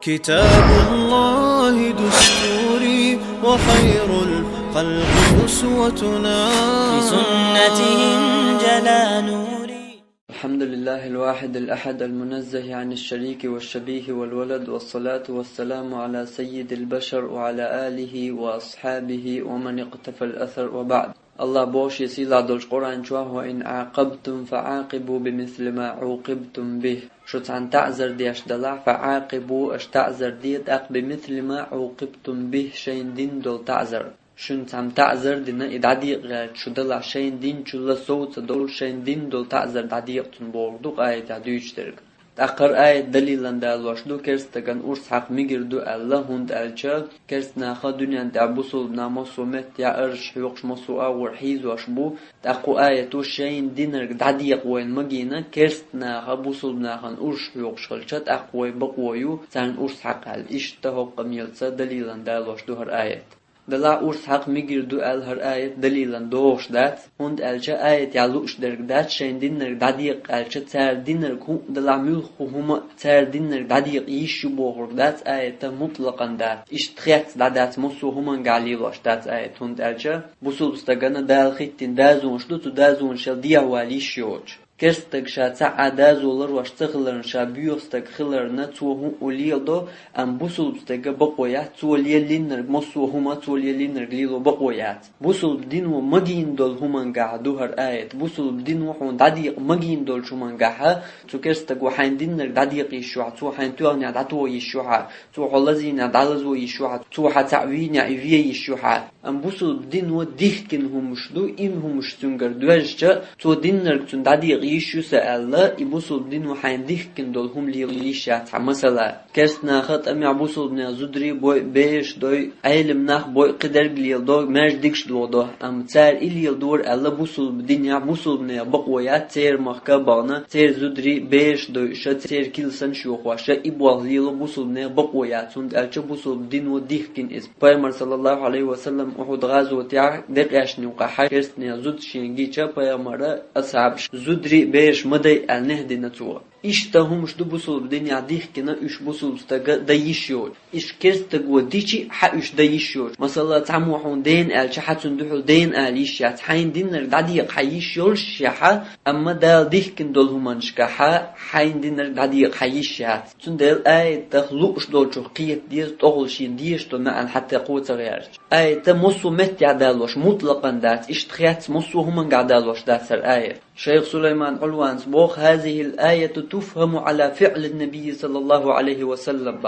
كتاب الله دستوري وخير الخلق أسوتنا، بسنته انجلى نوري. الحمد لله الواحد الأحد المنزه عن الشريك والشبيه والولد، والصلاة والسلام على سيد البشر وعلى آله وأصحابه ومن اقتفى الأثر، وبعد. الله بوش يسيل عدل القرآن شواه: وإن عاقبتم فعاقبوا بمثل ما عوقبتم به. شو عن تعذر ديش دلع فعاقبوا اش تعذر ديت اق بمثل ما عوقبتم به شين دين دول تعذر. شن عم تعذر دينا ادعدي غاد شو دلع شين دين شو لصوت دول شين دين دول تعذر دعديق تنبوردوق آية عدوش ترك. آخر آية دليلا دالوش دو كرستغن أرس حق ميگردو الله هند ألچا كرست ناخا دنيا دعبوصل ناموسو مت يا أرش يوقش مصو أور حيز واشبو تاقو آية تو شين دينر دعديق وين مجينا كرست ناخا بوصل ناخا أرش يوقش خلچت أقوي بقويو تان أرس حق هل إشتهو قميلتا دليلا دالوش دو هر آية دلا أرس حق ميگردو هر آية دليلا دوش دات هند ألچا آية يالوش درگ دات شين دينر دعديق ألچا تار دينر كو دلا ملخو هما تار دينر دعديق يشو بوغر دات آية مطلقا دات اشتخيت دات مصو هما نقاليلوش دات آية هند ألچا بوصل بستغانا دال خيتين دازون شدو دازون شل دياوالي شيوش كرستك شا تسعى دازولر واشتغلر شا بيوستك خلر نتوه وليلدو ام بوصل بستغا بقويات توليلينر مصو هما توليلينر ليلو بقويات بوصل بدين ومجين دول هما قاعدو هر آيت بوصل بدين وحون داديق مجين دول شو من قاعها تو كرستك وحين دينر داديق يشوع تو حين تواني عداتو يشوع تو حلزين عدالزو يشوع تو حتعوين عيوية يشوع ام بوصل بدين وديخكن همشدو إن همشتنگر دوجتا تو دينر تون داديق يشو سألا يبوصل بدين وحين ديخكن دول هم ليشات مثلا كرسنا خط أمي عبوصل بنا زدري بوي بيش دوي عيلم ناخ بوي قدر قليل دو ماش ديكش دو أم تار إليل دور ألا بوصل بدين يعبوصل بنا بقويات تير مخكا بانا تير زدري بيش دوي شا تير كيلسان شوخوا شا إبوال ليلو بوصل بنا بقويات سند ألچا بوصل بدين وديخكن إز بايمر صلى الله عليه وسلم أحد غازو تيع دقاشني وقاحا كرسنا زد شينجي چا بايمر أصحاب زدري بيش مدي النهدي نتوه إشتهم شدو بوصل بدين يعديخ كنا إش بوصل استغا دايشيول إش كرستك وديشي حاش دايشيول مثلا تعموحون دين ألش حتون دحول دين أليشيات حين دينر دعديق حيشيول شيحا أما دال ديخ كن دول همانشكا حين دينر دعديق حيشيات تون دال آية تخلوش دول شوقية ديز تغلشين ديش دول معن حتى قوة غيرش آية مصو مت يعدالوش مطلقا دات إشتخيات مصو همان قعدالوش دات سر آية شيخ سليمان علوان سبوخ هذه الآية تفهم على فعل النبي صلى الله عليه وسلم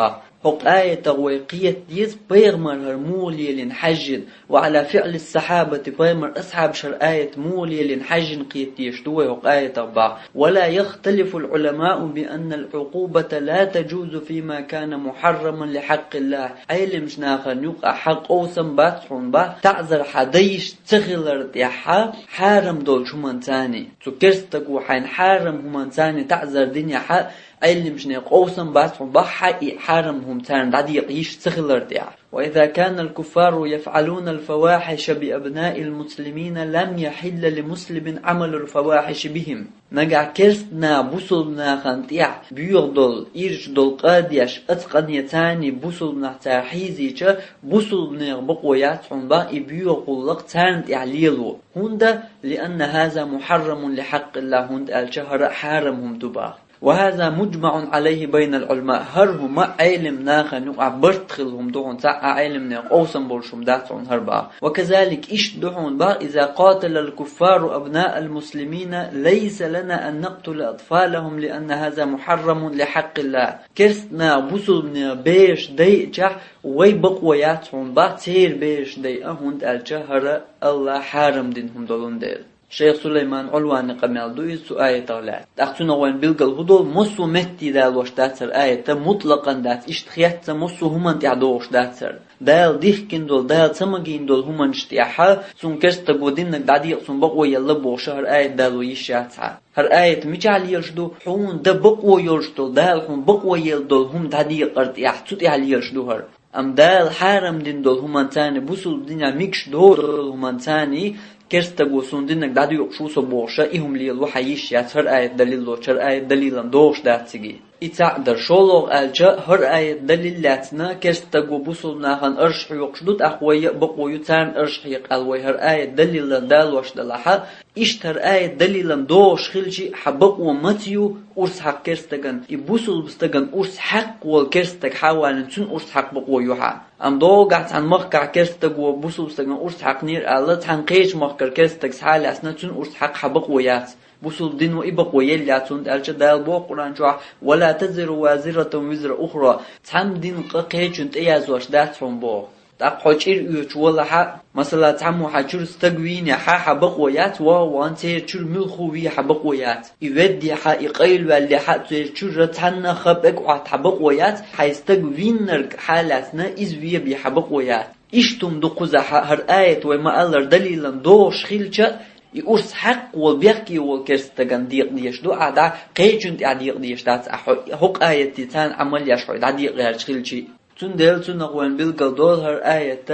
حق آية تغويقية ديز بيغمر هرمولي لنحجن وعلى فعل الصحابة بيغمر أصحاب شر آية مولي لنحجن قيت يشتوي حق آية تغبع ولا يختلف العلماء بأن العقوبة لا تجوز فيما كان محرما لحق الله أي لمشناخ نيوق حق أوسم باتحون تعذر حديش تغلر ديحا حارم دول شمان تاني تكرستك وحين حارم همان تاني تعذر دنيا حق أي اللي مش نيقوسن بس وضحى حارمهم تان دعدي يش تغلر ديع. وإذا كان الكفار يفعلون الفواحش بأبناء المسلمين لم يحل لمسلم عمل الفواحش بهم نجع كرسنا بوصلنا خنتيع بيغدل إرجدل قاديش أتقن يتاني بوصلنا ترحيزيش بوصلنا بقويات عنبا بيغلق تانت يعليلو هند لأن هذا محرم لحق الله هند الشهر حارمهم دبا وهذا مجمع عليه بين العلماء هرهم علم ناخا نقع برتخلهم دعون ساعة علم ناخ أوسن برشم داتون هربا وكذلك إش دعون با إذا قاتل الكفار أبناء المسلمين ليس لنا أن نقتل أطفالهم لأن هذا محرم لحق الله كرسنا بوصلنا بيش دي جح ويبقوياتهم با تير بيش دي أهند الجهر الله حارم دينهم دولون ديل شيخ سليمان علوان قمال دوي سؤال طالع أختنا وين بلقل هدول مصو متي دالوش داتر آية مطلقا دات اشتخيات مصو همان تعدوش داتر دال ديخكن دول دال تمجين دول همان اشتياحا سون كرست قودينك دعديق سون بقوة يلبو شهر آية دالو يشاتها هر آية مجعل يرشدو حون دا بقوة يرشدو دال حون بقوة يلدول هم دعديق ارتياح تتعال يرشدو هر أم دال حارم دين دول همان تاني بوصل دينا ميكش دول همان تاني كرستغو سوندينك دادو يقشو سو بوشا إهم لي الوحيش يا تر آية دليل لو تر آية دليلا دوش داتسيجي يتعدر شولوغ الجا هر آية دليل لاتنا كرستقو بوصلنا خان أرشح يقشدود أخوية بقو يتان أرشح يقالوي هر آية دليل دالوش دلحا إشتر آية دليل دوش خلجي حبقو متيو أرس حق كرستقن يبوصل بستقن أرس حق والكرستق حاوالن تون أرس حق بقو يوحا أم دو قاعد عن مخكع كرستقو بوصل بستقن أرس حق نير ألا تان قيش مخكر كرستق سحالي أسنا تون أرس حق حبقو يات بوصل دينو إبقو يلياتون ألجا دال بو قرآن جوع ولا تزر وازرة وزر أخرى تحم دين قيجون تيازوش داتهم بو تاق حوشير يوش ولا حا مثلا تحمو حاجر استقوين حا حبقويات وان تيرشور ملخوي حبقويات يودي حا يقيل واللي حا تيرشور رتحنا خبق وعت حبقويات حيستقوين نرق حالاتنا إزوية بي حبقويات إشتم دو قزح هر آية وما ألر دليلا دوش خيلشا يقرص حق والبيحكي والكرستقن ديق ديش دو عدا قيجون ديق ديش دات حق آية تيتان عمل يشعر دا ديق غير شخيلشي تون ديل تون نقوان بالقل دول هر آية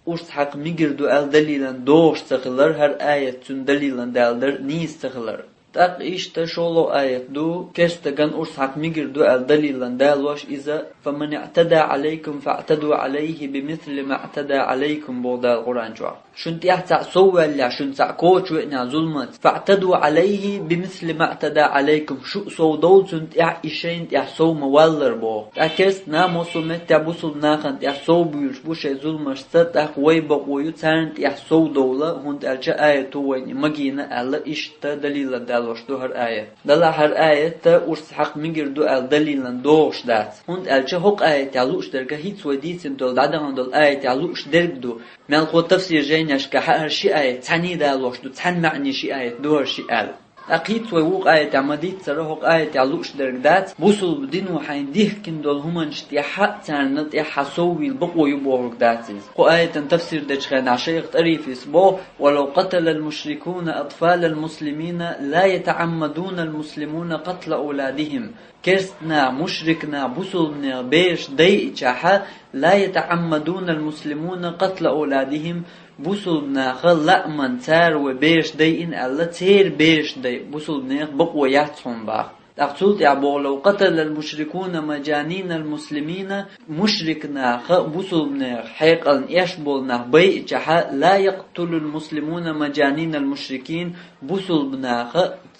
قرص حق ميقردو ال دليلا دوش تخلر هر آية تون دليلا دالدر نيس تخلر تاق إيشتا شولو آية دو كرستقن قرص حق ميقردو ال دليلا دالوش إذا فمن اعتدى عليكم فاعتدوا عليه بمثل ما اعتدى عليكم بودا القرآن جوا شنت يحتع سوى اللي شنت كوش وإنا ظلمت فاعتدوا عليه بمثل ما اعتدى عليكم شو سو دول شنت إشين سو مولر بو تاكرس نامو سمت تابوسل ناخن سو بيوش بوشي ظلمش ست أخوي بقويو تانت سو دولة هند ألجا آية توين مجينا ألا إشتا دليلا دالوش دو هر آية دلا هر آية تا أرس حق مجر دو أل دليلا دوش دات هند ألجا هق آية تعلوش درجة هيت وديتن دول دادان دول آية تعلوش درج دو مال خو تفسير جيناش كهر شيء آية تاني دالوش دو تان معني شيء آية دور شيء آل أقيت ووق آية عمديت سرهق آية تعلوش درجات بوصل بدين وحين ديهكن دول همان اشتياحات تانت يحسوي البقو يبوهرق داتيز خو آية تفسير دجخان عشيق طريف اسبوه ولو قتل المشركون أطفال المسلمين لا يتعمدون المسلمون قتل أولادهم كرستنا مشركنا بوصلنا بيش دي إجاحة لا يتعمدون المسلمون قتل أولادهم بوصلنا خلق من تار وبيش دي إن ألا تير بيش دي بوصلنا بقوة ياتهم باق أقصد يعبو لو قتل المشركون مجانين المسلمين مشركنا بوصلنا حيقا يشبولنا بي إجاحة لا يقتل المسلمون مجانين المشركين بوصلنا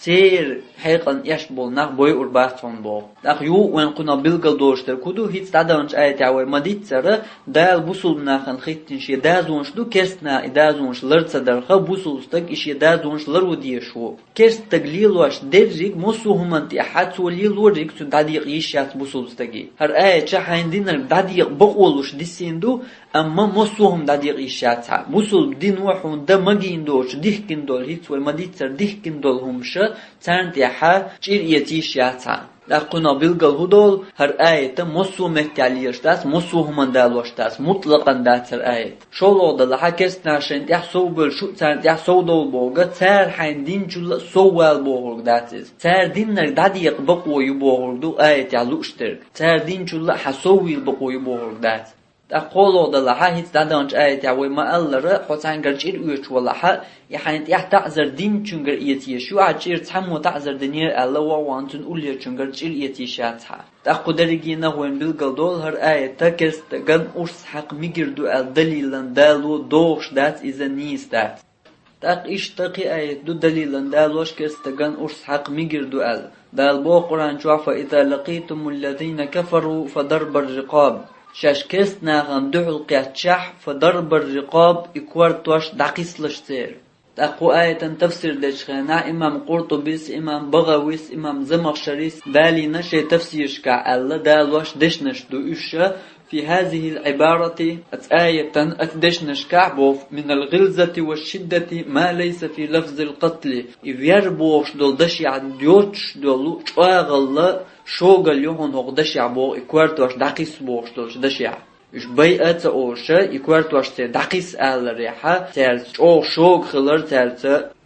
تير حيقا يشبولنا بي أرباطهم بو أخيو وين قنا بلغل دوشتر كدو هيت تعدونش آية عوي مديد سر دال بوصلنا خن خيتنش يدازونش دو كرسنا يدازونش لرد درخ بوصلستك إش يدازونش لرو ديشو كرس تقليلوش درجيك موسوهم انت أحد سوليل وريك تون داديق يشيات بوصلستكي هر آية شاحين دينر داديق بقولوش ديسيندو أما موسوهم داديق يشياتها بوصل دين وحون دا مجين دوش ديهكن دول هيت والمديد سر ديهكن دول همش تانت يحا جير يتيشياتها لقنا بالقل هدول هر آية موسو مهتاليش داس موسو همان دالوش داس مطلقا دات هر آية شولو دا لحا كرسنا شنت يحسو بل شو تانت يحسو دول بوغا تار حين دين جل سوال بوغر داتيز تار دين نر داديق بقوي بوغر دو آية يعلوشتر تار دين جل حسوي بقوي بوغر دات أقولوا ده لها هيت دادانج آية عوي ما ألره حوتان قرجير ويش ولها يحين تعذر دين چونگر إيتيشو عجير تحمو تعذر دنير ألا ووانتون أولير چونگر جير إيتيشاتها تأخو درقينا وين بالقل دول هر آية تاكرس تغن أرس حق ميگردو الدليلن دالو دوش دات إذا نيس دات تاق إشتاقي آية دو دليلن دالوش كرس تغن أرس حق ميگردو دال بو قرآن جوافا إذا لقيتم الذين كفروا فضرب الرقاب شاش كست ناغن دعو القياتشاح فضرب الرقاب إكوارتوش داقيسلش سير تاقو آية تفسير دشخانا إمام قرطبيس إمام بغويس إمام زمخشريس دالي نشي تفسيرشكا ألا دالوش دشنش دو إشا في هذه العبارة آية أتدشنش كعبوف من الغلزة والشدة ما ليس في لفظ القتل إذ يربوش دول دشي عن ديوتش دولو شواغل شوغل يهون هو دشي عبو إكوارتوش داقيس بوش دولش دشي إش بيئة أوشا إكوارتوش تير داقيس آل ريحة تير شوغ خلر تير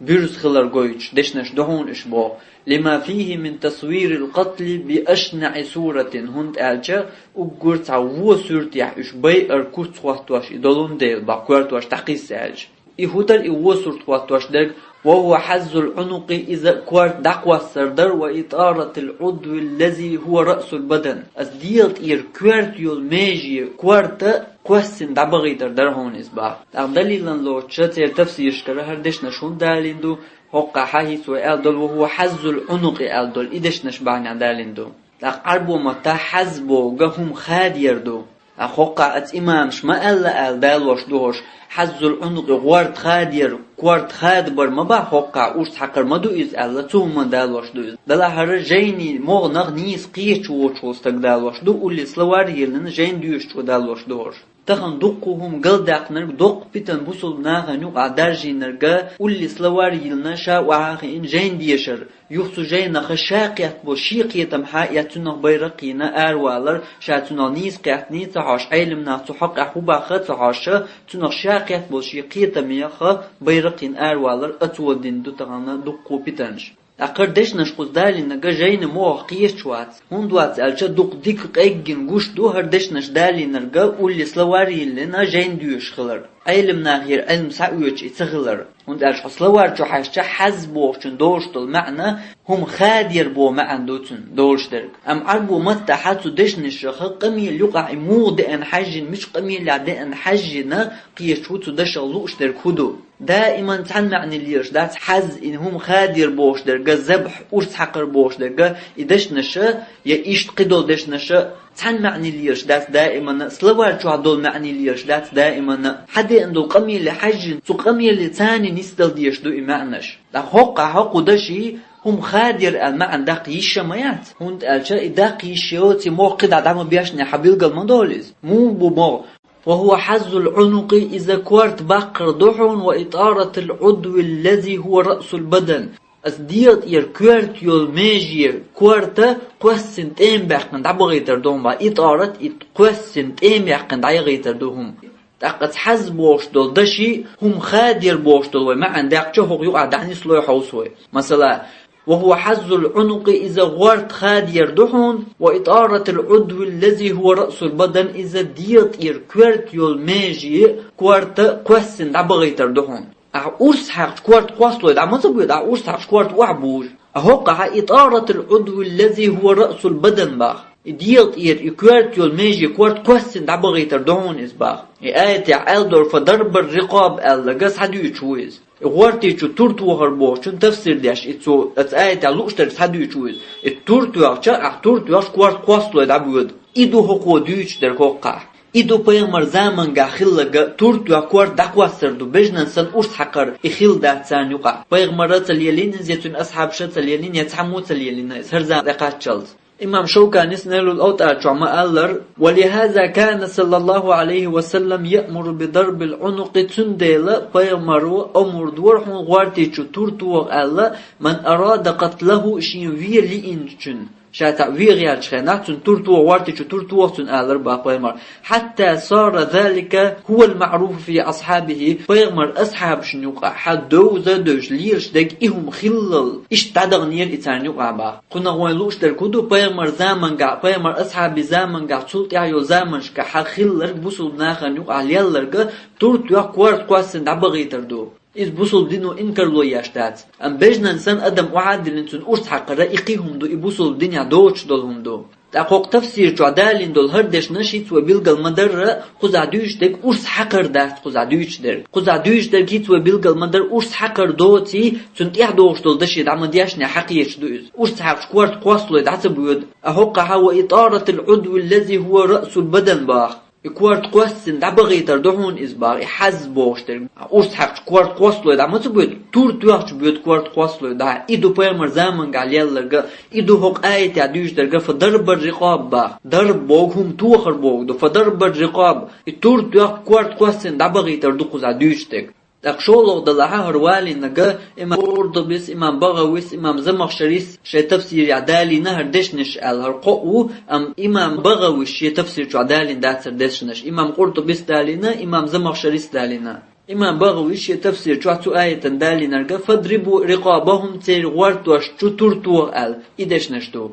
بيرز خلر قويتش دشنش دهون إش بو لما فيه من تصوير القتل بأشنع صورة هند ألجا وقرت عوو سورتيح إش بيئر كورت خواتوش إدولون ديل باقوارتوش داقيس ألج إهودر إيو سورت خواتوش درق وهو حز العنق إذا كوارت دعوة السردر وإطارة العضو الذي هو رأس البدن أصديلت إير كوارت يول ميجي كوارت كوسن دبغي در هون إسبا دليلا لو تشتير تفسير شكرا هردش نشون داليندو هقا حاهيس وإلدول وهو حز العنق إلدول إدش نشبعني داليندو عربو متا حزبو قهم خاد يردو أخوقا أت إمامش ما ألا أل دالوش دوش حز العنق غورت خادير كورت خاد بر ما با خوقا أوش حقر مدو إز ألا توما دالوش دو دلا هر جيني مغنغ نيس قيش ووشوستك دالوش دو أولي سلوار يلن جين ديوش دالوش دوش تخن دقهم قلدق نرق دق بيتن بوصل ناغنو عدارجي نرقا أولي سلوار يلن شا وعاقين جين ديشر يخصو جين خشاقيات بو شيقية محايا تنغ بيرقينا آروالر شا تنغ نيس قيات نيس عاش علمنا تحق أحوبا خط عاش تنغ شاقيات بو شيقية ميخ بيرقين آروالر أتودين دو تغانا دقو بيتنش أقردش نشقوز دالي نجا جين موه قيش شوات هندوات ألشا دوق ديك قيقين قوش دو هردش نش دالي نرقا أولي سلواري لنا جين ديوش خلر علم ناغير علم سعويش اتخلر هند ألش حسلوار جو حاشا حزبو چن دوشتل معنى هم خادير بو معن دوتن دوش درق أم عربو متى حاتو دش نشخ قميل يقع موض أن حجن مش قميل عد أن حجنا قيش وتو دش غلوش درق هدو دائما تعن معني ليش دات حز إن هم خادير بوش درقا زبح أرس حقر بوش درقا إدش نشا يا إيش قدول دش نشا تعن معني ليش دات دائما سلوار شو عدول معني ليش دات دائما حدا عنده قميل حجن سو قميل ثاني نستل ديش دو إمعنش دا حقو دشي هم خادر المعنى داق يشميات هند ألشا داق يشيوتي موقد عدم بيشني حبيل قل مدولز مو بمو وهو حز العنق إذا كورت بقر ضحون وإطارة العضو الذي هو رأس البدن أصديت إير كورت يول ميجير كورت قوسن تيم بحقن دعبو غيتر دوهم با إطارة قوسن تيم بحقن دعي غيتر دوهم تاقت حز بوشدول دشي هم خادر بوشدول ومعن داقشو هو يقع دعني سلوي حوسوي مثلا وهو حز العنق إذا غورت خادير دحون وإطارة العضو الذي هو رأس البدن إذا ديت إير كورت يول ميجي كورت قوسن دعبغيتر دحون أورس حق كورت قوسلو دا مصبويد أورس حق كورت وعبوج أهوقع إطارة العضو الذي هو رأس البدن باخ ديت إير كورت يول ميجي كورت قوسن دعبغيتر دحون إسباخ آية عالدور فضرب الرقاب ألغاس حدو يشويز غورتي چو تورتو هربوش چون تفسير ديش اتسو اتآية تعلوشتر سحدو يشويز التورتو يغشا تورتو يغش كوارت قوصلو يدعبود إدو هقو ديوش در قوقع إدو بيغمر زامن غا خلق تورتو يغوارت دقوا سردو بجنن سن أرس حقر إخيل دات سان يقع بيغمر تليلين زيتون أصحاب شا تليلين يتحمو تليلين هرزان دقات شلز إمام شوكاني نسنالو الأوتار شعما ألر ولهذا كان صلى الله عليه وسلم يأمر بضرب العنق تنديل بيغمرو أمر دورحون غوارتي چو تورتو ألا من أراد قتله شين وير لإنشن شاتا ويغيال شخينات تورتو وارتي چو تورتو سن ألر باقيمر حتى صار ذلك هو المعروف في أصحابه بيغمر أصحاب شنوقع حدو زدوش ليرش دك إهم خلل إش تدغ نير إتان يوقع با قنا غوالوش در كدو بيغمر زامن قع بيغمر أصحاب زامن قع تسلط يعيو زامنش كحا خلر بوصل ناخن يوقع ليالر تورتو يقوارت قواسن دعبغيتر دو إذ بوصل دينو إنكر لو ياشتات أم بجنا إنسان أدم وعادل إنسان أرس حق رأيقيهم دو إبوصل دنيا دوش دولهم دو تاقوق تفسير جعدالين دول هردش نشيت وبيلغل مدر قزعدوش دك أرس حقر داست قزعدوش در كيت وبيلغل مدر أرس حقر دوتي سنت إحدوش دول دشيد عم دياشني حقيش دوز أرس حق شكوارت قواصلو يدعتب ويد أهوقع هو إطارة العضو الذي هو رأس البدن باخ كوارت قوسن دعبغيتر دحون إزباغ حزبوشتر أرس حق كوارت قوسلو يدع ما تبويد تورتو يحش بيود كوارت قوسلو يدع إدو بيامر زامن قاليالرغا إدو هق آية تعديوش درغا فضرب الرقاب باغ ضرب بوغهم توخر بوغ فضرب الرقاب تورتو يحش كوارت قوسن دعبغيتر دقوز عديوشتك تقشولو دلها هروالي نجا إمام قرطبيس إمام بغويس إمام زمخشريس شي تفسير عدالي نهر دشنش الهرقو أم إمام بغويس شي تفسير عدالي داتر دشنش إمام قرطبيس دالينا إمام زمخشريس دالينا إمام بغويس شي تفسير شو آية دالي نرجع فضربوا رقابهم تير غورتوش شو تورتو إدشنشتو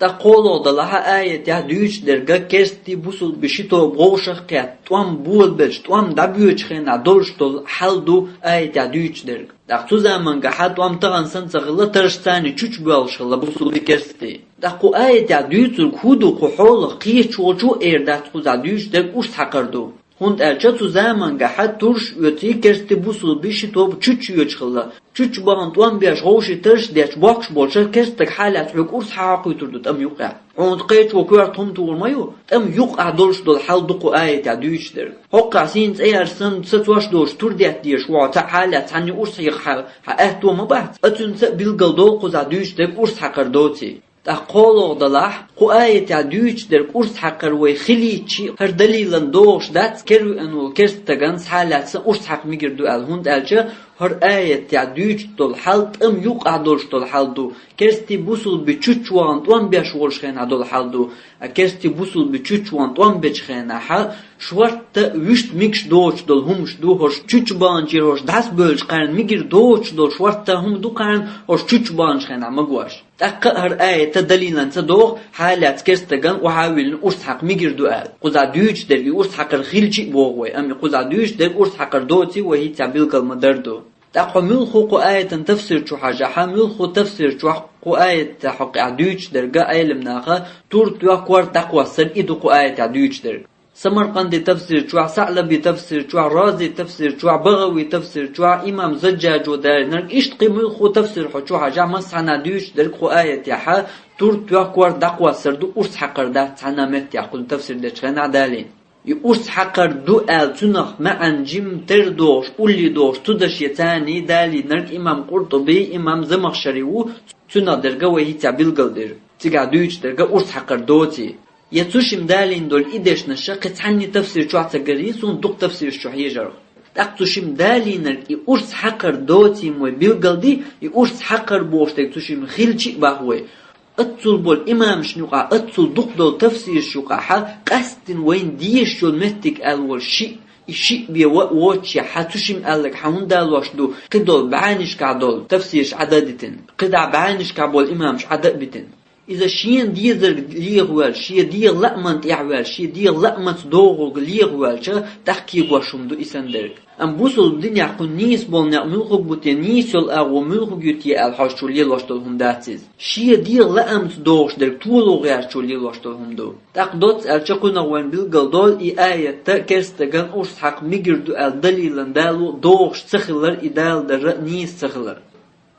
تقولوا دلها آية يهدوش درجة كرستي بوصل بشيتو بغوشخ كات توام بول بلش توام دبيوش خينا دولش دول حلدو آية يهدوش درجة دقتو زمان قحات توام تغن سنسغلا ترشتاني چوچ بالشغلا بوصل بكرستي دقو آية يهدوش الكودو قحول قيش وجو ايردات خو يهدوش درجة اوش حقردو هند الچتو زمان قحات ترش يوتي كرستي بوصل بشيتو چوچ يوچخلا چوچ بان توام بيش غوشي ترش ديش باكش بولشا كرستك حالات حق أورس حاقي تردد أم يقع عند قيت وكوار تهم تور مايو أم يقع دولش دول حال دقو آية تعدوش در هقع سينت أيار سن ستواش دوش ترديات ديش وعطا حالات عني أورس يقع حقاتو مبات أتنسى بالقل دول قزعدوش در أورس حقر دوتي تقولوا دلح قو آية تعدوش در أورس حقر ويخليتشي هر دليلا دوش دات كرو أنو كرستغانس حالات أورس حق ميگردو الهند الجا هر آية تعدوش دول حالت أم يقع دولش دول حالدو كرستي بوصل بچوچوان توان بيش ورشخينا دول حالدو كرستي بوصل بچوچوان توان بيشخينا حال شوارت وشت ميكش دوش دول همش دو هرش چوچ بانجير هرش داس بولش قارن ميگير دوش دول شوارت هم دو قارن هرش چوچ بانجخينا مگواش تق هر آية تدليلا تدوغ حالات كرستغان وحاولن أورس حق ميگير دو آل قزا دوش درگي أورس حقر خيلچي بوغوي أمي قزا دوش درگ أورس حقر دوتي وهي تعبيلقل مدردو تقو ملخو آية تفسير شو حاجة ملخو تفسير شو آية حق عدوش درجة أيلم ناخا تورت وقوار تقوى سر إدو آية عدوش درجة سمرقندي تفسير شو ثعلبي تفسير شو رازي تفسير شو بغوي تفسير شو إمام زجاج ودار نرك إشتقي ملخو تفسير شو حاجة مسحنا دوش درجة آية يحا تورت وقوار تقوى سر دو أرس حقر ده تحنا مت يقول تفسير ده شغنا عدالين يقص حقر دو آل تنخ معن جيم تردوش قولي دوش تدش يتاني دالي نرك إمام قرطبي إمام زمخشري و تنا درجة وهي تعبيل قلدر تقع دوش درجة قص حقر دوتي يتوشم دالين دول إدش نشا قطعني تفسير شو عتقريس وندق تفسير شو حيجر تقتوشم دالي نرك يقص حقر دوتي موي بيلقلدي يقص حقر بوش تقتوشم خيل شيء باهوي أتصل بول إمام شنوقع أتصل دقدو تفسير شوقع قستن وين ديش شو المتك أول شيء الشيء بيواتش حتوشم قالك حون دالوش دو قدول بعانش كعدول تفسيرش عددتن قدع بعانش كعبول إمامش عدد بتن إذا شين ديزر ليغوال شي ديغ لأمنت يعوال شي ديغ لأمنت دوغو ليغوال شا تحكي واشم دو إسندرك أم بوصل الدنيا قل نيس بولنا ملخو بوتي نيس يلأغو ملخو يوتي الحاش ليل واشتلهم داتيز شي ديغ لأمت دوغش درك طولو غير ليل واشتلهم دو تقدوت الشاقونا وين بالقل دول آية كرستغان أرس حق ميگردو الدليلن دالو دوغش تخلر إدال در نيس تخلر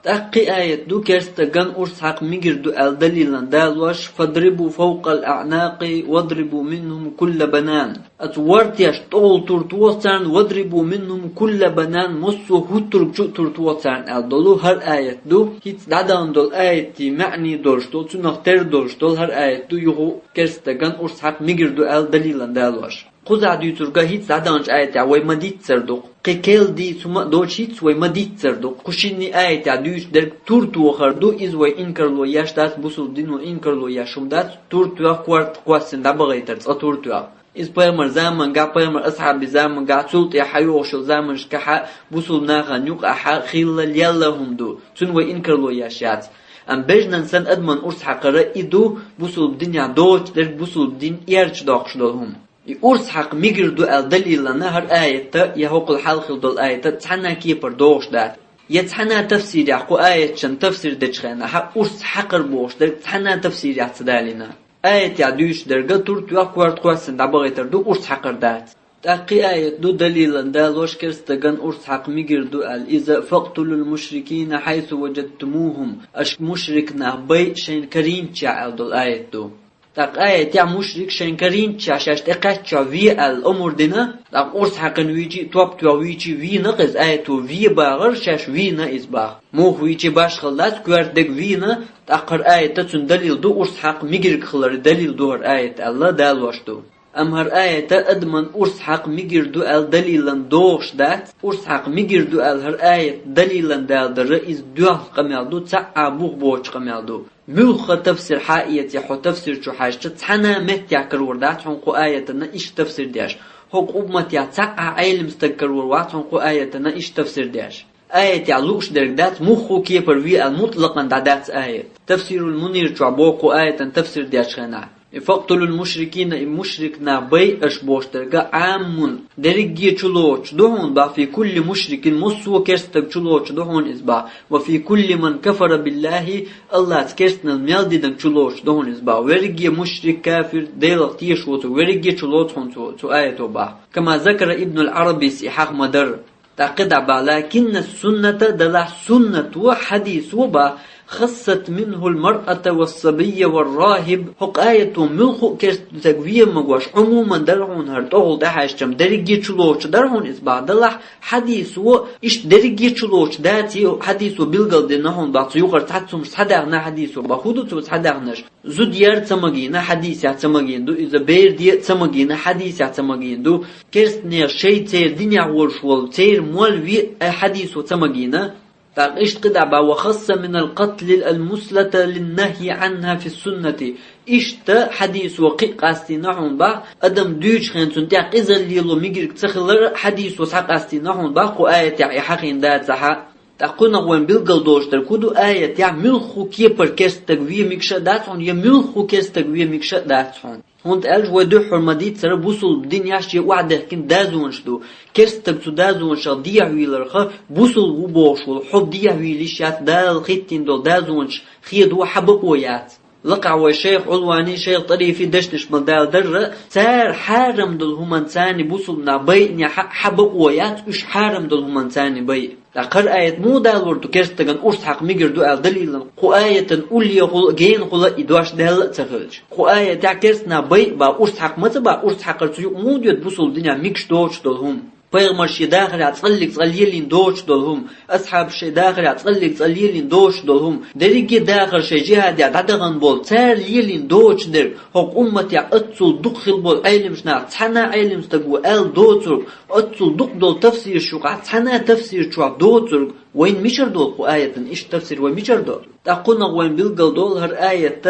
تأقي آية دو كرستغان أرس حق ميگردو الدليلن دالوش فاضربوا فوق الأعناق واضربوا منهم كل بنان أتورتيش طول ترتوصان واضربوا منهم كل بنان مصو هترك جو ترتوصان الدولو هر آية دو هيت دادان دول آية معني دولشتو تنختر دولشتو هر آية دو يغو كرستغان أرس حق ميگردو الدليلن دالوش قزع دي ترجع هيت زادانش آية وي مديت صردق قيل دي ثم دوش هيت وي مديت صردق خشيني آية دوش در تورتو خردو إز وي إنكرلو ياش دات بوسل دينو إنكرلو ياشم دات تورتو قوارت قواسن دبغيتر تورتو إز بيمر زمن قا بيمر أصحاب زمن قا تسلط يا حيوش زمن كح بوسل ناخا نيوق أح خيل يلا هم دو تون وي إنكرلو ياشات أم بجنن سن أدمن أرس حقرة إدو بوسل الدنيا دوش در بوسل الدين يرش داقش دولهم يقرص حق ميگردو الدليل نهر آية يهوق الحلق دول آية تحنا كيبر دوش دات يتحنا تفسير يحقو آية شن تفسير دجخينا حق قرص حقر بوش در تحنا تفسير يحتدالينا آية يعدوش درجة تورت يقوارت قواسن دابغيتر دو قرص حقر دات تأقي آية دو دليلا دالوش كرستغان قرص حق ميگردو إذا فقتلوا المشركين حيث وجدتموهم أش مشركنا بي شين كريم تشع دول آية دو تاق آية تاع مشرك شنكرين تشاشاش تقاتشا في الأمور دينا تاق أرس حقن ويجي تواب توابيجي في نقز آية تو في باغر شاش في نقز باغ موخ ويجي باش خلات كوارتك فينا تاقر آية تتسن دليل دو أرس حق ميگرك خلر دليل دور آية الله دالواشتو أمهر آية أدمن أرس حق ميگردو الدليلن دوش دات أرس حق ميگردو الهر آية دليلن دال در رئيس دوال قميالدو تسعى بوغ بوش قميالدو ملخ تفسير حائية يحو تفسير شو حاجة تحنا مت يعكر وردات حنقو آياتنا إيش تفسير دياش هوق أبمت يعتسعى عيلم استكر وردات حنقو آياتنا إيش تفسير دياش آية يعلوش درجات مخو كيبر في المطلقا دعات آية تفسير المنير تعبوكو آية تفسير دياشخنا فاقتلوا المشركين مشركنا بي أشبوش درجة عام درجي تشلوش دهون با في كل مشرك مصو كرستك تشلوش دهون إزبا وفي كل من كفر بالله الله تكرستنا الميالدي دن تشلوش دهون إزبا ورجي مشرك كافر ديلق تيشوتو ورجي تشلوش هون تو آية با كما ذكر ابن العربي سيحاق مدر تقدع با لكن السنة دلع سنة وحديث وبا خصت منه المرأة والصبي والراهب حق آية ملخو كرست تقوية مقواش عموما درعون هرطوغل دحاشتم درجي چلوش درعون إسبع دلح حديث و إش درجي چلوش داتي حديث و بلغل دي نهون باعتو يوغر تحتسومش تحداغنا حديث و بخودو تو تحداغناش زود يار تمغينا حديث يعتمغين دو إذا بير دي تمغينا حديث يعتمغين دو كرست نير شي تير دنيا ورشوال تير مولوي حديث و تمغينا تاقشت قدع وخص من القتل المسلة للنهي عنها في السنة إشت حديث وقي قاستي نحون با أدم دوش خين سنتيق إذا الليلو ميجرك تخلر حديث وسحق قاستي نحون با قو آية يحقين دات سحا تقولنا وين بلغل دوشتر كودو آية ملخو كيبر كيست تقوية مكشا داتون ملخو كيست تقوية مكشا داتون هونت ألج ودو حرمديت سر بوصل بدين ياشي وعده كن دازونش دو كرستك تو دازونش ديا ويلرخ بوصل وبوش والحب ديا ويليشات دال خيتين دول دازونش خيد وحبق ويات لقع وشيخ علواني شيخ طريفي دشتش مدال در سار حارم دول همان ثاني بوصل نابي حبق ويات اش حارم دول همان ثاني بي لقر آية مو دال وردو كرستغن أرس حق ميجر دو آل دليلا قو آية أولي يقول جين قول إدواش دال تخلج قو آية تاع كرسنا بي با أرس حق متى با أرس حق رتيو مو ديوت بوصل دنيا ميكش دوش دولهم پیغمبر شي داخل عتقلق تقليلين دوش دولهم اصحاب شي داخل عتقلق تقليلين دوش دولهم دريجي داخل شي جهاد عدغن بول تار ليلين دوش در حق امتي اتسل دخل بول علمشنا تحنا علم استقو ال دوتر اتسل دق دول تفسير شو تحنا تفسير شو دوتر وين مشر دول قو آية إيش تفسير وين مشر دول تقولنا وين بلقل دول هر آية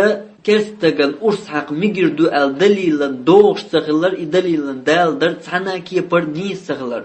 كرستغن أرس حق ميجر دو ال دليلا دوش سخلر دليلا دال در تحنا كي پر نيس سخلر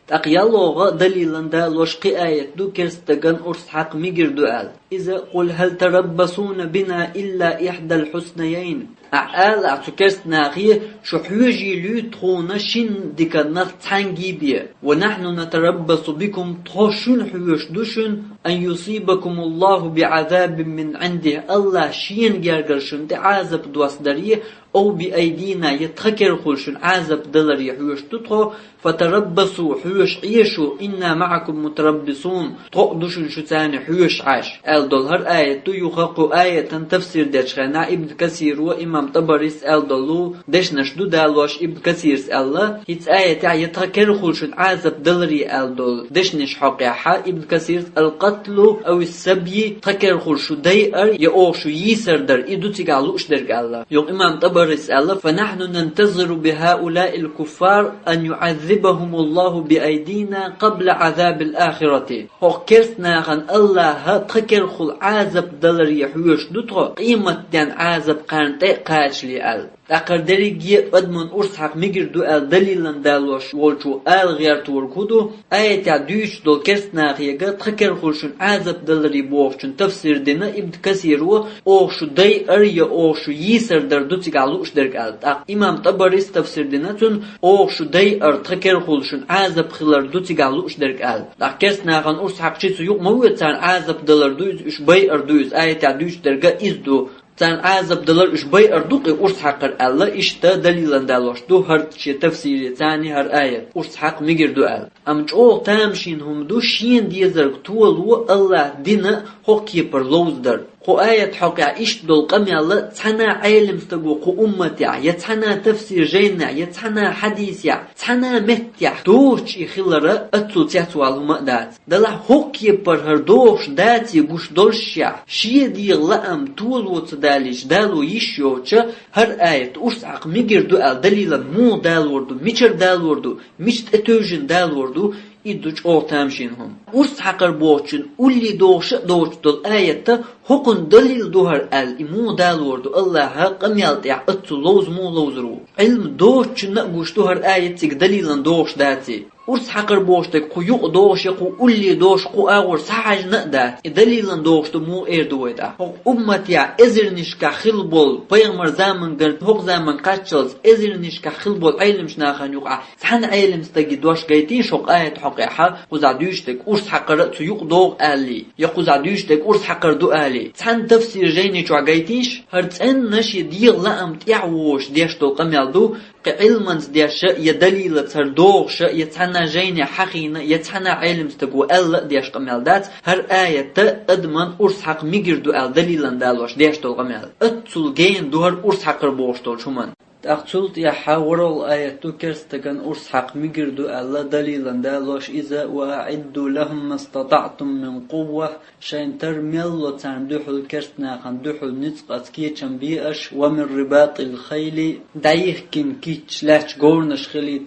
تقيالوغا دليلا دال وشقي آية دو كرستغن أرس حق ميجر دو ال إذا قل هل تربصون بنا إلا إحدى الحسنيين أعال أعتكرسنا غيه شو حيوجي ليتخونا شين ديكا نغتانجي بيه ونحن نتربص بكم تخشون حيوش دوشن أن يصيبكم الله بعذاب من عنده الله شين جارجرشن تعذب دواسداريه أو بأيدينا يتخكر خلشن عذب دلري حيوش تطخو فتربصوا حيوش عيشوا إنا معكم متربصون تقدشن شو تاني حيوش عاش ال دولهر آية تو يخاقو آية تفسير داشخنا ابن كثير وإمام طبريس ال دولو دش نشدو دالوش ابن كثير الله هيت آية تاع يتخكر خلشن عذب دلري ال دول دش نش حقيحة ابن كثير القتل أو السبي تخكر خلشو داير يأوشو يسر در إدو تيقالوش در الله يوم إمام طبريس الله فنحن ننتظر بهؤلاء الكفار أن يعذبهم الله بأيدينا قبل عذاب الآخرة هو كرسنا عن الله تخكر خل عذب دلر يحوش دوتو قيمة دان عذب قانتي قاش لي ال أقر دريجي أدمن أرس حق ميجر دو ال دليلا دالوش والشو ال غير توركودو آية دوش دول كرسنا غيغا تخكر خلشن عذب دلر يبوغشن تفسير دينا ابن كثير و أوشو داي أريا أوشو يسر در دو تيقالوش درك ال إمام طبريس تفسير دينا تون أوشو داي أر تخكر خلشن عذب خلر دو تيقالوش درك ال كرسنا غن أرس حق شيسو يوق مويتان عذب دلر دوز إش باي أردوز آية دوش درجة إزدو تان عذب دلر إش باي أردوقي أرس حقر الله إشتا دليلا دالوش دو هر شي تفسير تاني هر آية أرس حق ميجر دو آل أمج أول تامشين هم دو شين ديزرق طول و الله دينا حقي پر لوز در قو آية حقا إش دول قمي الله تحنا عالم استقو قو أمتي يتحنا تفسير جينا يتحنا حديث تحنا مت دوش إخلرة أتسو تياتو عالهم دات دلا حقي پر هر دوش داتي قوش دولش شي ديغ لأم طول وتداليش دالو يشيوچ هر آية أرسعق ميجر دو آل دليلا مو دال وردو ميچر دال وردو ميچت اتوجن دال وردو إدوش أول تامشينهم أرس حقر بوچن أولي دوش دول آية حقن دليل دوهر إمو دال وردو الله قم يالتع أتو لوز مو لوز رو علم دوش نقوش دوهر آية تيك دليلا دوش داتي أرس حقر بوشتك قو يق دوش قو أولي دوش قو أغور ساعج نقدات دليلا دوش مو دويدا أمتيا إزرنشكا خلبول بيغمر زامن قرد هوق زامن قاتشلز إزرنشكا خلبول علمش ناخن يقع سحن علم ستجي دوش قيتين شوق آية حقيقة وزعدوشتك أرس حقر تيق دوغ آلي يقو زعدوشتك أرس حقر دو آلي سحن تفسير جيني شو قيتيش هرتسن نشي ديغ لأم تيعوش ديشتو قميال دو علمنز ديش يدليل تردوغش يتحنا جيني حقينا يتحنا علم ستقو ألا ديش قميال دات هر آية أدمن أرس حق ميجردو أل دليلا دالوش ديش تول قميال أتسول جين دوهر أرس حق ربوشتول شمان تأخذت يا حاورل آية كرستكن أرس حق ميجردو ألا دليلا دالوش إذا وأعدوا لهم ما استطعتم من قوة شين ترميلو تاندوحل كرستنا خندوحل نتق أتكيتشن بيئش ومن رباط الخيل دايخ كن كيتش لاش قورنش خلي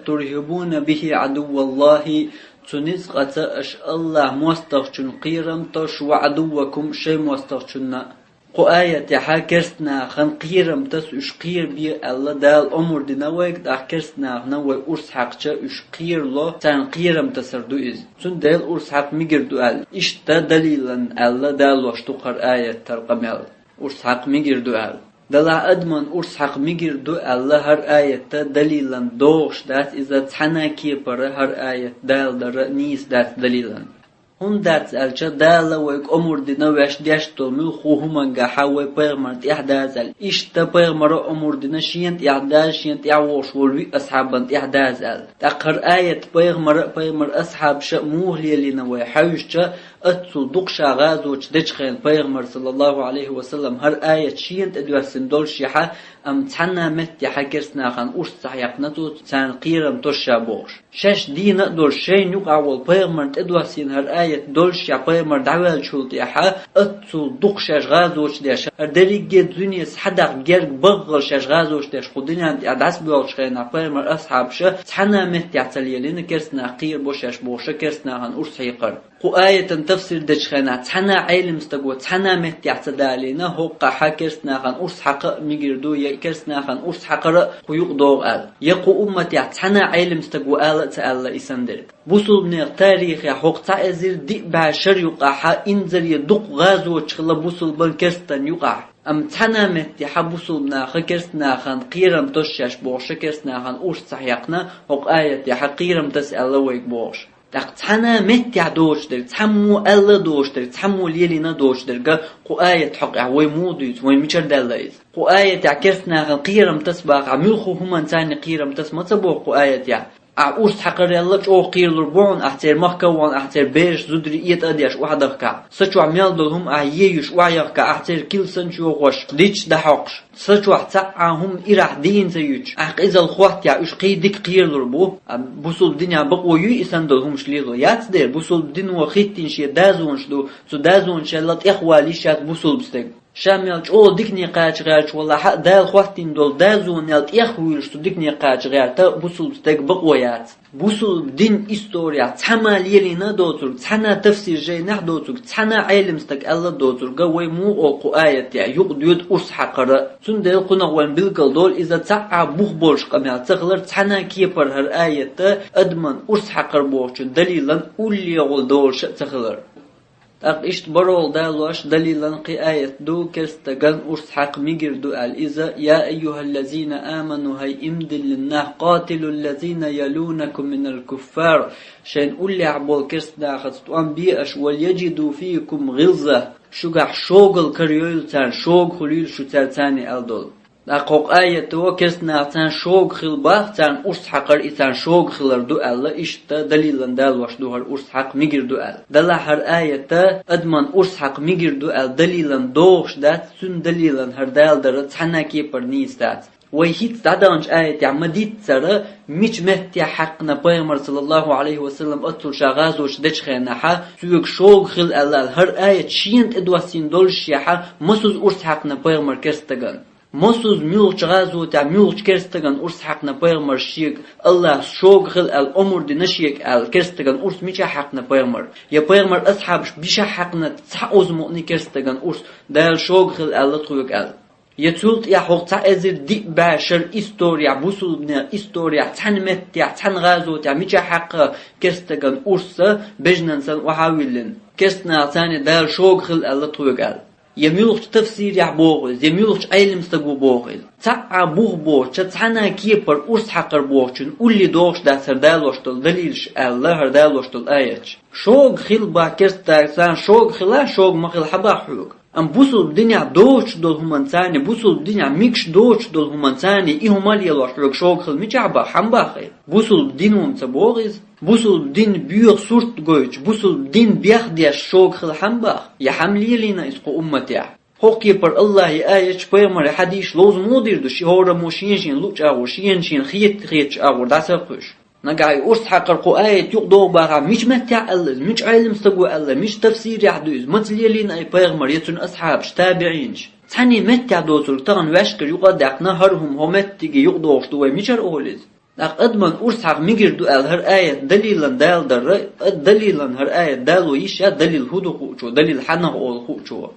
ترهبون به عدو الله تنزق أتأش الله موستغشن قيرم تش وعدوكم شي موستغشن قو آية حاكرسنا خن قيرم تس اشقير بي الله دال أمور دي نويك دا كرسنا نوي أرس حقشا اشقير له تان قيرم تسردو إز تون دال أرس حق ميجردو آل اشتا دليلا الله دال واشتقر آية ترقمال أرس حق ميجردو آل دلا أدمن أرس حق ميجردو الله هر آية دليلا دوش دات إذا تحنا كيبر هر آية دال در نيس دات دليلا هون دات ألشا دالا ويك أمور دي نوش ديشتو ملخو همانگا حاوي بيغمرت إحدازل إشتا بيغمر أمور دي نشينت إحداز شينت إعوش والوي أصحابنت إحدازل تأخر آية بيغمر أصحاب شأموه ليلي نوي حيوشتا أتسو دقشا غازوش دجخين بيغمر صلى الله عليه وسلم هر آية شينت أدواسن دول شيحا أم تحنا مت يحكرسنا خان أرس صحيقنتو تسان قيرم توشا بوش شاش دينا دول شين يقع والبيغمر تدواسين هر آية دول شيا بيغمر دعوال شولت يحا أتسو دقشاش غازوش ديش أردريق دنيس حدق جرق بغل شاش غازوش ديش خودين عند أدعس بيوش خينا بيغمر أصحاب شا تحنا مت يعتليلين كرسنا قير بوشاش بوشا كرسنا خان أرس حيقر قو آية تفسير دجخنا تحنا علم استقوى تحنا مت يعتدالينا هوقا حكرسنا خان أرس حق ميجردو يكرسنا خان أرس حقر قيوق دوغ آل يقو أمت تحنا علم استقوى آل تألا إسندرد بوصل من التاريخ حق تعزير دي باشر يقع إنزر يدق غازو تشغل بوصل بالكرستن يقع أم تحنا مت حبوصل من خكرسنا خان قيرم تشاش بوش كرسنا خان أرس صحيقنا هوق آية حقيرم تسأل ويك بوش تحنا مت يعدوش در تحمو ألا دوش در تحمو ليلينا دوش در قو آية حق ويموديت ويمشر دلايز قو آية تعكرسنا قيرم تسبق عملخو همان تاني قيرم تسمى تبوق قو آية أرس حقر يلا جو قير لربون أحتر مكوان أحتر بيش زدري إيت أديش وحدك سچو عمل دلهم أعيش وعيك أحتر كل سنشو غش ديش دحقش سچو هم إرح دين زيوش إذا الخوات يا إش قيدك قير لربو بوصل الدنيا بقوي إسان دلهم شليلو ياتدير بوصل الدين وخيتين شي دازونش دو سو دازونش لات إخوالي شات بوصل بستك شامل جو ديكني قاج غاج والله حق دال خواتين دول دازون يلت يخويلش تو ديكني قاج غير تا بوصل ستك بقويات بوصل دين إستوريا تحما ليلينا دوتر تحنا تفسير جاي نح دوتر تحنا علم ستك الله دوتر قوي مو أو آية يقديد أرس حقر سندل قنا وين بالقل دول إذا تسعى بوخبولش قميال تغلر تحنا كيبر هر آية أدمن أرس حقر بوش دليلا أولي يغل دولش تغلر أقشت برول دالوش دليلا قآية دو كرستغن أرس حق ميجردو إذا يا أيها الذين آمنوا هاي امدل للناه قاتلوا الذين يلونكم من الكفار شين أولي عبول كرستنا خطوان بيئش وليجدوا فيكم غلظة شوغح شوغل كريول تان شوغ خليل شو تاني ألدول أقوق آية تو كرسنا تان شوغ خلبا تان أرس حقر إتان شوغ خلردو ألا إشتا دليلا دالوش دوهر أرس حق ميجردو أل دلا هر آية أدمان أرس حق ميجردو أل دليلا دوش دات سن دليلا هر دال در تحنا كيبر نيس دات ويهيت دادانش آية عمديت سر ميش مهتي حقنا بيغمر صلى الله عليه وسلم أطل شاغازوش دجخينا حا سويق شوغ خل ألال هر آية شينت إدواسين دولش يحا مسوز أرس حقنا بيغمر كرستغن مسوز ميلش غازو تا ميلش كرستغن أرس حقنا بيغمر شيك الله شوغ خل الأمور دي نشيك كرستغن أرس ميشا حقنا بيغمر يا بيغمر أصحابش بيشا حقنا تسعوز مؤني كرستغن أرس دال شوغ خل الله تغيق يتولت يا حقتا ازر دي باشر استوريا بوسولبنا استوريا تنمت يا تنغازوت يا ميجا حق كستغن أرسا بجننسان وحاولن كستنا ثاني دار شوغل الله توغال يميلوش تفسير يا بوغل يميلوش علم استغو بوغل تاع بوغ بوغ تانا كيبر أرس حقر بوغشن أولي دوش دا سردالوشتل دليلش الله هردالوشتل آياتش شوغل با كستغن شوغل شوغ مخل حبا حوغ ام بوسل الدنيا دوش دول همانساني بوسل الدنيا ميكش دوش دول همانساني اي همالي لوشلوك شوغل ميجعبا حنباخي بوسل الدين ومتبوغيز بوسل الدين بيوغ سورت غويج بوسل الدين بيخ دياش شوغل حنباخ يا حملي لينا اسقو امتيا حقي بر الله آيش بيمر حديش لوز مودير دوشي هورا موشينشين لوش اغور شينشين خيتش اغور داسرقش نقاي أرس حقر قوآية يقضوا باغا مش متع الله مش علم استقوى الله مش تفسير يحدوز متليلين أي بيغمر يتون أصحابش تابعينش تاني متع دوتر تغن واشكر يقضيق نهرهم همتيجي يقضوش دوي مشار أوليز لق أدمن أرس حق ميجر دو هر آية دليلا دال در دليلا هر آية دالو يشا دليل هدو خوشو دليل حنه أول خوشو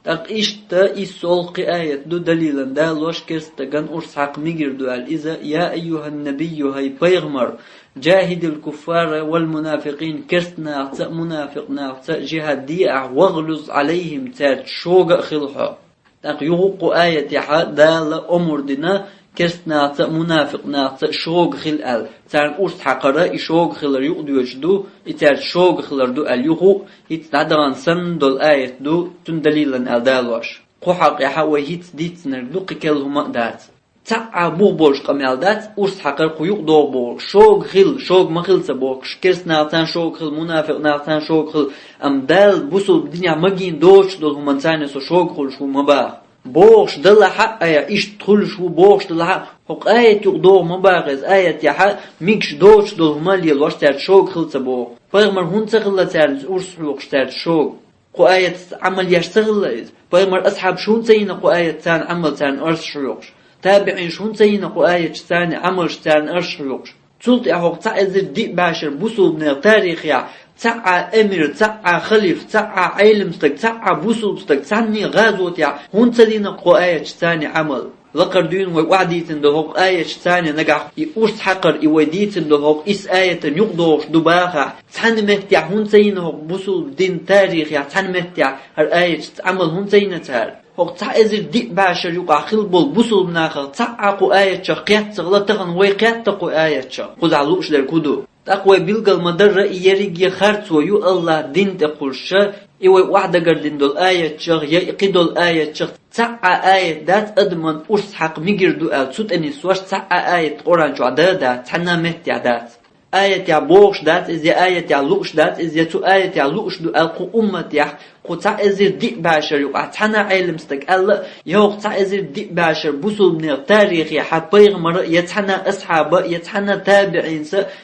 تق إشتا إسولق آية دو دليلا دالوش كرستغن أرس حق ميجر دو إذا يا أيها النبي هاي بيغمر جاهد الكفار والمنافقين كرستنا منافق ناعتا جهاد ديع واغلظ عليهم تات شوق خلحا تق يغوق آية يحا دال أمر دينا كرستنا منافق ناعتا شوق خلال تان أرس حقرا إشوق خلر يقدوش دو إتار شوق خلر دو اليغو يتعدغن سن دول آية دو تن دليلا الدالوش قحق يحاوي هيت ديتنر دو قكالهما دات تاع بوغ قمال دات أرس حقر قيوق دو بوغ شوق خل شوق مخلص بوغ كرس ناعتان شوق خل منافق ناعتان شوق خل أم دال بوصل بدنيا مجين دوش دول همانساني سو شوق خل شو مباغ بوغش دل حق يا إيش تدخل شو بوغش دل حق حق آية يقدو مباغز آية يا حق ميكش دوش دول همالي الوش تار شوق خلص بوغ بغمر هون تغلى تار أرس حوقش تار شوق قو آية عمل يشتغل إذ بغمر أصحاب شون سينا قو آية تان عمل تان أرس حوقش تابعين شون سينا قو آية تان عمل تان أرس حوقش تلت يا حق تعزر دي باشر بوصل من التاريخ يا تاع امير تاع خليف تاع علمستك تاع بوسلستك تاني غازوت يا هون تدين قوايه ثاني عمل لقردين وعديتن دهوق آية ثانية نجح يقص حقر يوديتن دهوق إس آية يقدوش دباغة تان متع هون تينه بوسل دين تاريخ يا تان متع هر آية عمل هون تينه تار هو تعزر دي باشر يقع خلبول بوسل مناخر تاع قوايه قيات تغلطن ويقات قوايه قد علوش للكدو تقوى بيلقى المدرة يريق خارتو يو الله دين تقولش إيوه واحدة قردين دول آية شغ يقيدو الآية شغ تاع آية دات أدمن أرس حق ميجر دو آل سوت أني سواش تاع آية قرآن شو عدادات تانا مت يعدات آية يا بوش دات إزي آية يا لوش دات إزي تو آية يا لوش دو آل قو أمت يح قو تا إزي دي باشر يقع تانا علمستك ألا يوق تا إزي دي باشر بوصل من التاريخ يحب بيغمر يتحنا أصحاب يتحنا تابعين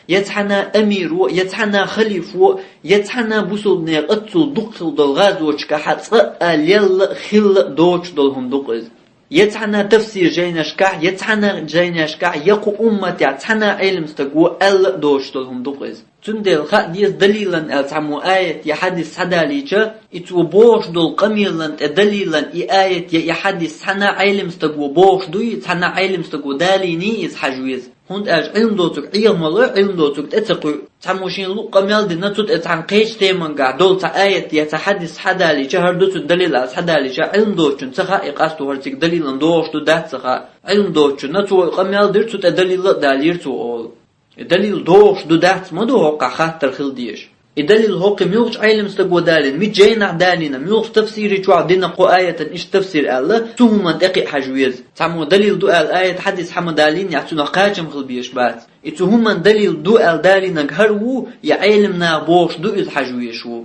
يتحنا أمير يتحنا خليف يتحنا بوصل من الأتصل دقل دول غازوشك حتى أليل خل دوش دولهم دقل يتحنا تفسير جيناشكا يتحنا جيناشكا يقو أمت يتحنا علمستك وأل دوش دولهم دقل تندل خديس دليلا التعمو آية يحدث حداليجا إتو بوش دول قميلا دليلا آية يحدث حنا علم استقو بوش دو يتحنا علم استقو داليني إز حجويز هند علم دوتك عيام الله علم دوتك تتقو تعموشين لو قميل دي نتوت اتعن قيش تيمن قاع دول تا آية يتحدث حداليجا هردوتو دليل از حداليجا علم دوتشن تخا إقاستو هرتك دليلا دوش دو دات تخا علم دوتشن نتو قميل دير توت دليل دالير تو أول الدليل دوش دو دات ما دو هوقع خاطر خلديش الدليل هوقع ميوش علم استقو دالين ميجينا دالينا ميوش تفسيري شو عدينا قو آية إيش تفسير الله توهما دقيق حجويز تعمو دليل دو الآية حديث حمد دالين يعتونا قاجم خلبيش بات اتوهما دليل دو الدالينا هرو يعلمنا بوش دو إز حجويشو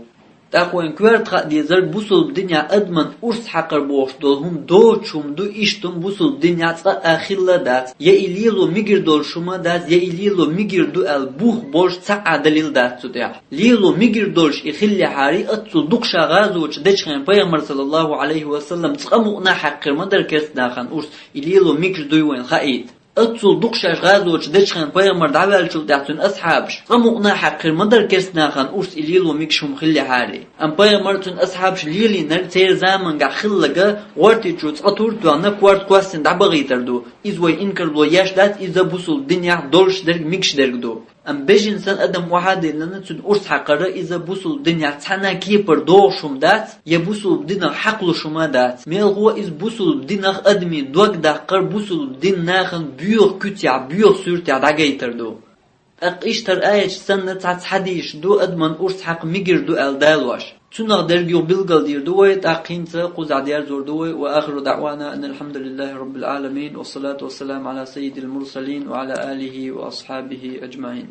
تاقوين كوارت خادي زر بوصل بدنيا أدمن أرس حقر بوش دولهم دوچوم دو إشتم بوصل بدنيا تقا آخر دات يا إليلو ميجر دول شما دات يا إليلو ميجر دو البوخ بوش تاع دليل دات سوديا ليلو ميجر دولش إخلي حاري أتصل دقشا غازوش دشخين بيغمر صلى الله عليه وسلم تقامونا حقر مدر كرس داخن أرس إليلو ميجر دوين خايد اتصل دقشاش غازوش دشخن بيامر دعوال شو تحتن أصحابش قمقنا حقر مدر كرسنا خان أرس إليل وميكشم خلي حالي أم بيامر تن أصحابش ليلي نرتير زامن قا خلقا وارتي شوت أطورتو أنا كوارت كواسن دعبغي تردو إزوي إنكر بلو ياشدات إذا بوصل الدنيا دولش درق ميكش درقدو أم بيج إنسان أدم واحد لأن تن أرس حقرة إذا بوصل الدنيا تحنا كيبر دوشم دات يبوصل الدنيا حقل شما دات ميل هو إز بوصل الدنيا أدمي دوك داقر بوصل الدنيا ناخن بيوغ كتيع بيوغ سورتيع دعجي تردو إشتر آية سنة تعت حديش دو أدمن أرس حق ميجر دو ألدالواش تنغ درجيو بلغل دير دوي تاقينت قوزع ديار زور دوي وآخر دعوانا أن الحمد لله رب العالمين والصلاة والسلام على سيد المرسلين وعلى آله وأصحابه أجمعين.